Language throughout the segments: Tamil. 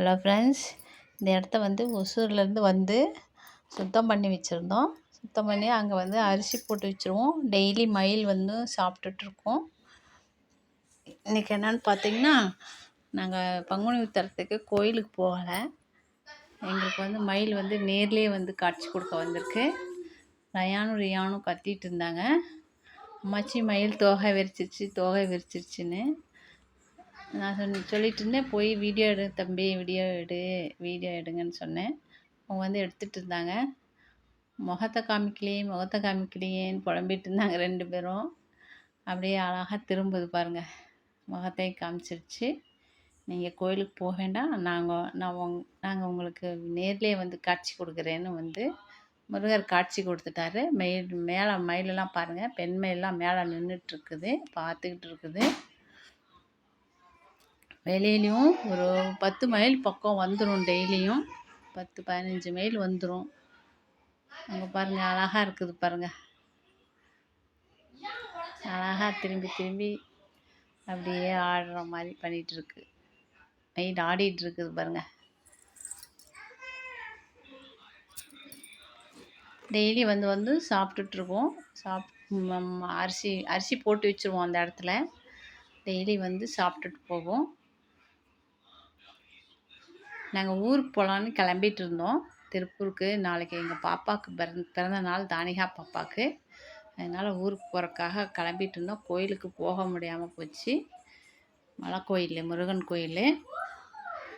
ஹலோ ஃப்ரெண்ட்ஸ், இந்த இடத்த வந்து ஒசூர்லேருந்து வந்து சுத்தம் பண்ணி வச்சுருந்தோம். சுத்தம் பண்ணி அங்கே வந்து அரிசி போட்டு வச்சுருவோம். டெய்லி மயில் வந்து சாப்பிட்டுட்ருக்கோம். இன்றைக்கி என்னென்னு பார்த்தீங்கன்னா, நாங்கள் பங்குனி உத்திரத்துக்கு கோயிலுக்கு போகலை. எங்களுக்கு வந்து மயில் வந்து நேர்லேயே வந்து காட்சி கொடுக்க வந்திருக்கு. ரயானும் ரியானும் கத்திட்டு இருந்தாங்க, அம்மாச்சி மயில் தோகை விரிச்சிருச்சுன்னு. நான் சொல்லிட்டு இருந்தேன், போய் வீடியோ எடு தம்பி, வீடியோ எடுங்கன்னு சொன்னேன். அவங்க வந்து எடுத்துகிட்டு இருந்தாங்க. முகத்தை காமிக்கலையேன்னு புலம்பிட்டு இருந்தாங்க 2 பேரும். அப்படியே அழகாக திரும்புது பாருங்கள், முகத்தையும் காமிச்சிருச்சு. நீங்கள் கோயிலுக்கு போக வேண்டாம், நாங்கள் உங்களுக்கு நேர்லேயே வந்து காட்சி கொடுக்குறேன்னு வந்து முருகர் காட்சி கொடுத்துட்டாரு. மயிலெல்லாம் பாருங்கள், பெண் மயிலெலாம் மேலே நின்றுட்டுருக்குது, பார்த்துக்கிட்டு இருக்குது. வெளியிலையும் ஒரு 10 மைல் பக்கம் வந்துடும். டெய்லியும் 10-15 மைல் வந்துடும். அங்கே பாருங்கள், அழகாக இருக்குது பாருங்கள். அழகாக திரும்பி அப்படியே ஆடுற மாதிரி பண்ணிகிட்ருக்கு. மயில் ஆடிட்டு இருக்குது பாருங்கள். டெய்லி வந்து சாப்பிட்டுட்ருக்கோம். அரிசி போட்டு வச்சுருவோம் அந்த இடத்துல. டெய்லி வந்து சாப்பிட்டுட்டு போவோம். நாங்கள் ஊருக்கு போகலான்னு கிளம்பிட்டு இருந்தோம், திருப்பூருக்கு. நாளைக்கு எங்கள் பாப்பாவுக்கு பிறந்த நாள், தானிகா பாப்பாவுக்கு. அதனால் ஊருக்கு போகிறக்காக கிளம்பிட்டு இருந்தோம். கோயிலுக்கு போக முடியாமல் போச்சு. மலை கோயில், முருகன் கோயில்.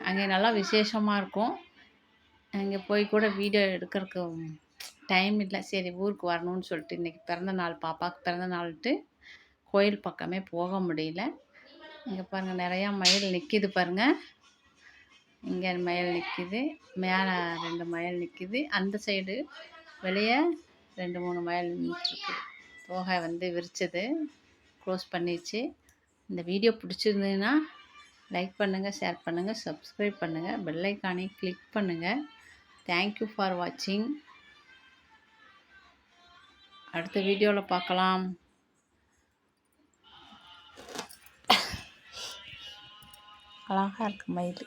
அங்கே நல்லா விசேஷமாக இருக்கும். அங்கே போய் கூட வீடியோ எடுக்கிறதுக்கு டைம் இல்லை. சரி, ஊருக்கு வரணும்னு சொல்லிட்டு இன்றைக்கி பாப்பாவுக்கு பிறந்த நாள்ட்டு கோயில் பக்கமே போக முடியல. இங்கே பாருங்கள், நிறையா மயில் நிற்கிது பாருங்கள். இங்கே மயில் நிற்கிது, மேலே 2 மயில் நிற்கிது, அந்த சைடு வெளியே 2-3 மயில் நின்றுட்டுருக்கு. தோகை வந்து விரிச்சது, க்ளோஸ் பண்ணிடுச்சு. இந்த வீடியோ பிடிச்சிருந்ததுன்னா லைக் பண்ணுங்கள், ஷேர் பண்ணுங்கள், சப்ஸ்கிரைப் பண்ணுங்கள், பெல் ஐக்கானை கிளிக் பண்ணுங்கள். தேங்க்யூ ஃபார் வாட்சிங். அடுத்த வீடியோவில் பார்க்கலாம். அழகாக இருக்குது மயில்.